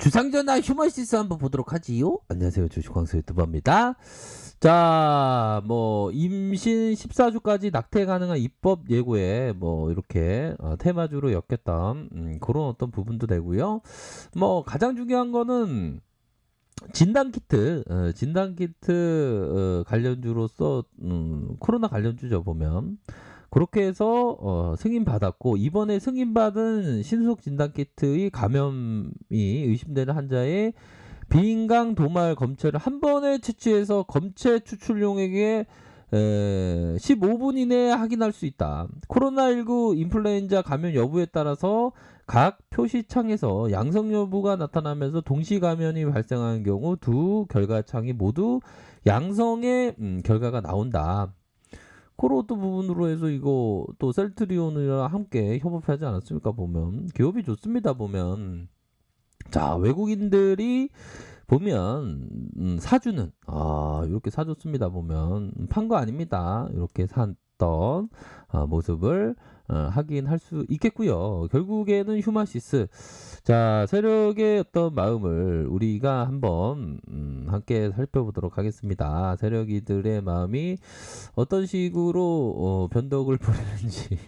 주상전화 휴머시스 한번 보도록 하지요. 안녕하세요. 주식광수 유튜버입니다. 자, 임신 14주까지 낙태 가능한 입법 예고에 이렇게 테마주로 엮였던 그런 어떤 부분도 되고요. 가장 중요한 거는 진단키트 관련주로서 코로나 관련주죠 보면. 그렇게 해서 승인 받았고, 이번에 승인 받은 신속 진단키트의 감염이 의심되는 환자의 비인강 도말 검체를 한 번에 채취해서 검체 추출용에게 15분 이내에 확인할 수 있다. 코로나19 인플루엔자 감염 여부에 따라서 각 표시창에서 양성 여부가 나타나면서 동시 감염이 발생하는 경우 두 결과창이 모두 양성의 결과가 나온다. 그런 또 부분으로 해서 이거 또 셀트리온이랑 함께 협업하지 않았습니까? 보면 기업이 좋습니다. 보면 자, 외국인들이 보면 사주는 이렇게 사줬습니다. 보면 판 거 아닙니다. 이렇게 샀던 모습을 확인할 수 있겠고요. 결국에는 휴마시스, 자, 세력의 어떤 마음을 우리가 한번 함께 살펴보도록 하겠습니다. 세력이들의 마음이 어떤 식으로 변덕을 부리는지.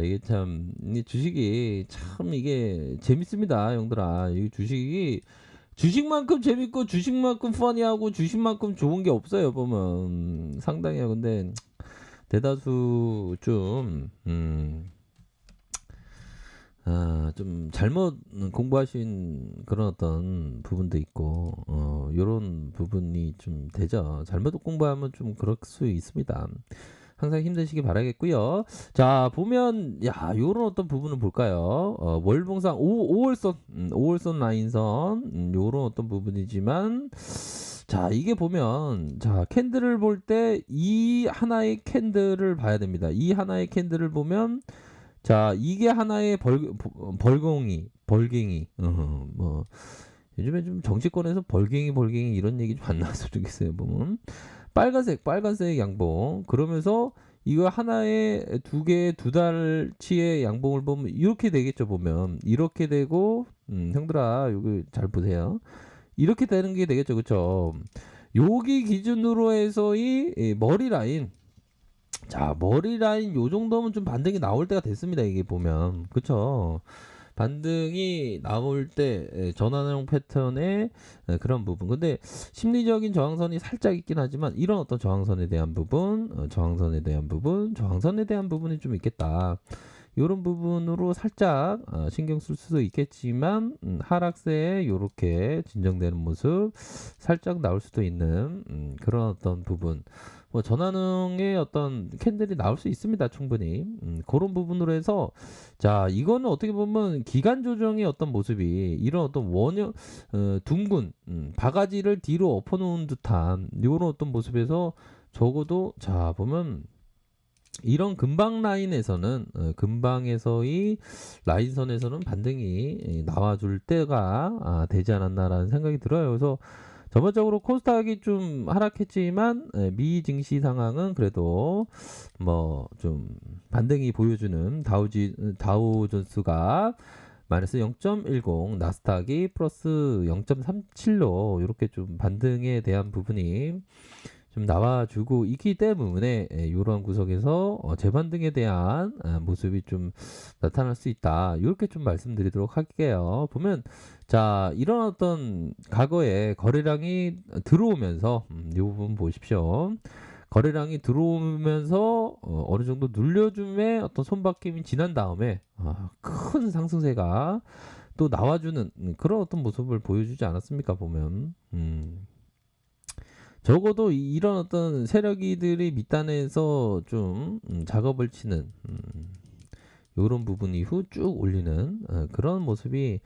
이게 참, 이 주식이 참 이게 재밌습니다, 형들아. 이 주식이 주식만큼 재밌고 주식만큼 퍼니하고 주식만큼 좋은 게 없어요, 보면. 상당해요. 근데 대다수 좀 잘못 공부하신 그런 어떤 부분도 있고, 요런 부분이 좀 되죠. 잘못 공부하면 좀 그럴 수 있습니다. 항상 힘드시기 바라겠고요. 자, 보면 요런 어떤 부분을 볼까요? 월봉상 5월선 5월선 라인선 요런 어떤 부분이지만, 자, 이게 보면, 자, 캔들을 볼 때 이 하나의 캔들을 봐야 됩니다. 이 하나의 캔들을 보면, 자, 이게 하나의 벌갱이. 요즘에 좀 정치권에서 벌갱이 이런 얘기 좀 안 나왔으면 좋겠어요. 보면 빨간색 양봉. 그러면서 이거 하나에 두 달치의 양봉을 보면 이렇게 되겠죠. 보면 이렇게 되고, 형들아 여기 잘 보세요. 이렇게 되는 게 되겠죠. 그쵸? 여기 기준으로 해서 이 머리 라인, 자, 머리 라인 요 정도면 좀 반등이 나올 때가 됐습니다. 이게 보면. 그쵸? 반등이 나올 때 전환형 패턴의 그런 부분. 근데 심리적인 저항선이 살짝 있긴 하지만, 이런 어떤 저항선에 대한 부분, 저항선에 대한 부분이 좀 있겠다. 이런 부분으로 살짝 신경 쓸 수도 있겠지만, 하락세에 이렇게 진정되는 모습 살짝 나올 수도 있는 그런 어떤 부분. 전환형의 어떤 캔들이 나올 수 있습니다. 충분히. 그런 부분으로 해서, 자, 이거는 어떻게 보면 기간 조정의 어떤 모습이 이런 어떤 둥근 바가지를 뒤로 엎어놓은 듯한 이런 어떤 모습에서, 적어도 자 보면 이런 근방 라인에서는, 근방에서의 라인선에서는 반등이 나와줄 때가 되지 않았나라는 생각이 들어요. 그래서 전반적으로 코스닥이 좀 하락했지만, 미 증시 상황은 그래도 좀 반등이 보여주는 다우존스가 마이너스 0.10, 나스닥이 플러스 0.37로 이렇게 좀 반등에 대한 부분이 좀 나와주고 있기 때문에, 이러한 구석에서 재반등에 대한 모습이 좀 나타날 수 있다. 이렇게 좀 말씀드리도록 할게요. 보면, 자, 이런 어떤 과거에 거래량이 들어오면서, 이 부분 보십시오. 거래량이 들어오면서 어느 정도 눌려줌의 어떤 손바뀜이 지난 다음에 큰 상승세가 또 나와주는 그런 어떤 모습을 보여주지 않았습니까? 보면. 적어도 이런 어떤 세력이들이 밑단에서 좀 작업을 치는 이런 부분 이후 쭉 올리는 그런 모습이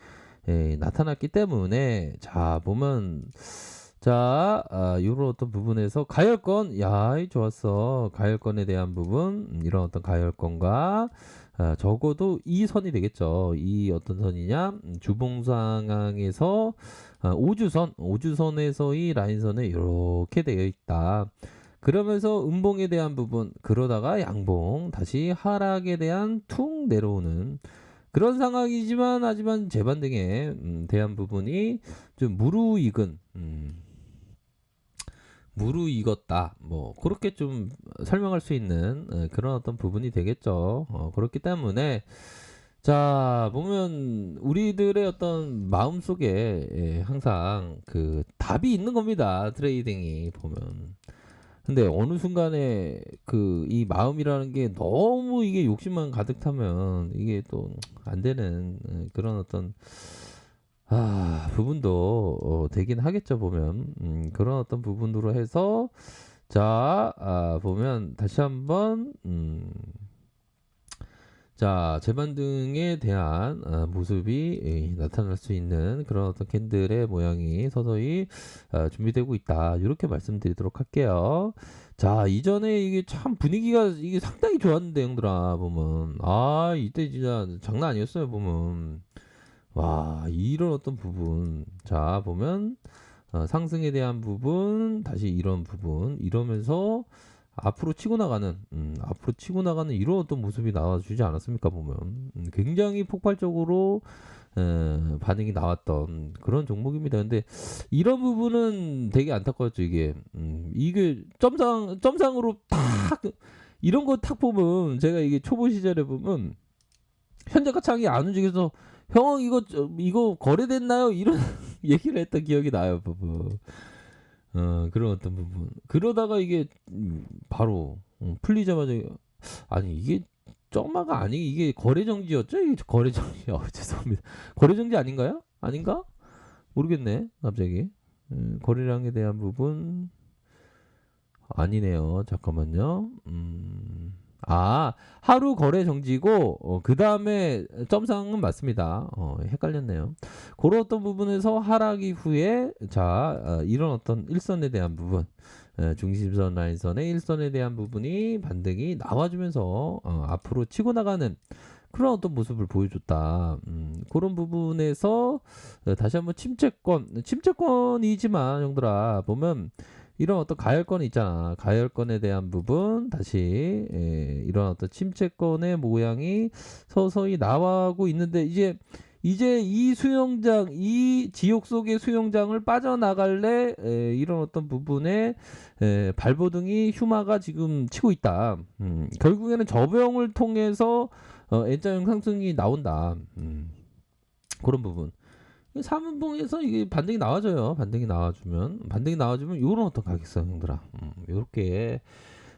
나타났기 때문에, 자 보면, 자, 이런 어떤 부분에서 가열권, 좋았어. 가열권에 대한 부분, 이런 어떤 가열권과 적어도 이 선이 되겠죠. 이 어떤 선이냐? 주봉 상황에서 5주선에서의 라인선에 이렇게 되어 있다. 그러면서 음봉에 대한 부분, 그러다가 양봉, 다시 하락에 대한 툭 내려오는 그런 상황이지만 하지만 재반등에 대한 부분이 좀 무르익었다. 뭐 그렇게 좀 설명할 수 있는 그런 어떤 부분이 되겠죠. 그렇기 때문에 자 보면 우리들의 어떤 마음속에 항상 그 답이 있는 겁니다. 트레이딩이 보면. 근데 어느 순간에 그 이 마음이라는 게 너무 이게 욕심만 가득 타면 이게 또 안 되는 그런 어떤 부분도 되긴 하겠죠 보면. 그런 어떤 부분으로 해서 자 보면 다시 한번 자 재반등에 대한 모습이 나타날 수 있는 그런 어떤 캔들의 모양이 서서히 준비되고 있다. 이렇게 말씀드리도록 할게요. 자 이전에 이게 참 분위기가 이게 상당히 좋았는데 형들아 보면 이때 진짜 장난 아니었어요 보면. 와 이런 어떤 부분 자 보면 상승에 대한 부분 다시 이런 부분 이러면서 앞으로 치고 나가는 이런 어떤 모습이 나와주지 않았습니까 보면. 굉장히 폭발적으로 반응이 나왔던 그런 종목입니다. 근데 이런 부분은 되게 안타까웠죠 이게. 이게 점상으로 탁 이런 거 탁 보면 제가 이게 초보 시절에 보면 현재가 창이 안 움직여서 형 이거 거래됐나요? 이런 얘기를 했던 기억이 나요 부분. 그런 어떤 부분. 그러다가 이게 바로 풀리자마자 아니 이게 점마가 아니 이게 거래 정지였죠? 이게 거래 정지. 죄송합니다. 거래 정지 아닌가요? 아닌가? 모르겠네. 갑자기. 거래량에 대한 부분 아니네요. 잠깐만요. 하루 거래 정지고 그다음에 점상은 맞습니다. 헷갈렸네요. 그런 어떤 부분에서 하락 이후에 이런 어떤 일선에 대한 부분 중심선 라인선의 일선에 대한 부분이 반등이 나와주면서 앞으로 치고 나가는 그런 어떤 모습을 보여줬다. 그런 부분에서 다시 한번 침체권이지만 형들아 보면 이런 어떤 가열권 있잖아. 가열권에 대한 부분 다시 이런 어떤 침체권의 모양이 서서히 나와고 있는데 이제 이 수영장 이 지옥 속의 수영장을 빠져나갈래 이런 어떤 부분에 발버둥이 휴마가 지금 치고 있다. 결국에는 저병을 통해서 N자형 상승이 나온다. 그런 부분. 3분봉에서 이게 반등이 나와줘요. 반등이 나와주면 요런 어떤 가격성 형들아. 요렇게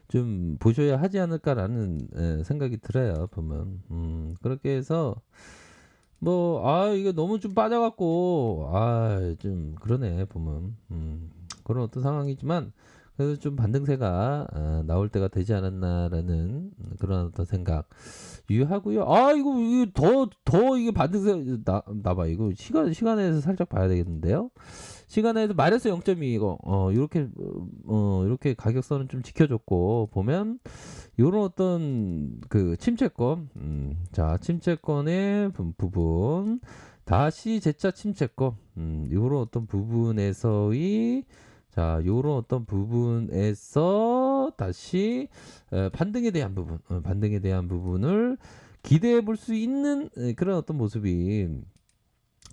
좀 보셔야 하지 않을까라는 생각이 들어요. 보면. 그렇게 해서 이거 너무 좀 빠져갖고 좀 그러네 보면. 그런 어떤 상황이지만 그래서 좀 반등세가 나올 때가 되지 않았나라는 그런 어떤 생각 유효하고요. 이거 더 이게 반등세 나봐 이거 시간에서 살짝 봐야 되겠는데요. 시간에서 마이너스 0.2 이거 이렇게 가격선은 좀 지켜줬고 보면 요런 어떤 그 침체권 침체권의 부분 다시 재차 침체권 요런 어떤 부분에서의 요런 어떤 부분에서 다시 반등에 대한 부분을 기대해 볼 수 있는 그런 어떤 모습이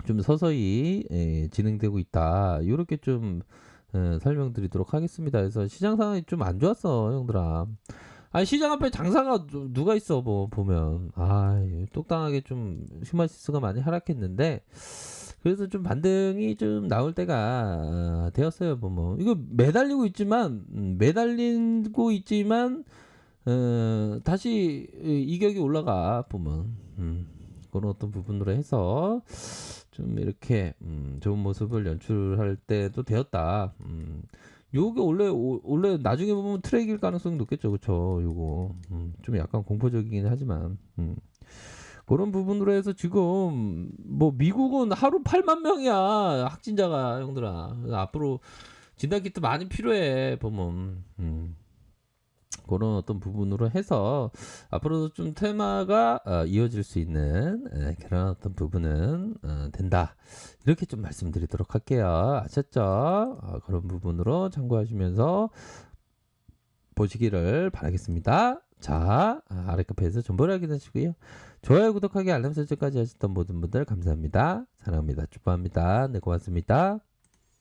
좀 서서히 진행되고 있다. 이렇게 좀 설명드리도록 하겠습니다. 그래서 시장 상황이 좀 안 좋았어, 형들아. 시장 앞에 장사가 누가 있어, 뭐 보면. 똑당하게 좀 휴마시스가 많이 하락했는데 그래서 좀 반등이 좀 나올 때가 되었어요. 보면 이거 매달리고 있지만 다시 이격이 올라가 보면 그런 어떤 부분으로 해서 좀 이렇게 좋은 모습을 연출할 때도 되었다. 요게 원래 나중에 보면 트랙일 가능성이 높겠죠, 그쵸? 요거 좀 약간 공포적이긴 하지만 그런 부분으로 해서 지금 뭐 미국은 하루 8만 명이야 확진자가 형들아. 앞으로 진단키트 많이 필요해 보면. 그런 어떤 부분으로 해서 앞으로도 좀 테마가 이어질 수 있는 그런 어떤 부분은 된다. 이렇게 좀 말씀드리도록 할게요. 아셨죠? 그런 부분으로 참고하시면서 보시기를 바라겠습니다. 자, 아래 카페에서 정보를 확인하시고요. 좋아요, 구독하기, 알람 설정까지 하셨던 모든 분들 감사합니다. 사랑합니다. 축복합니다. 네, 고맙습니다.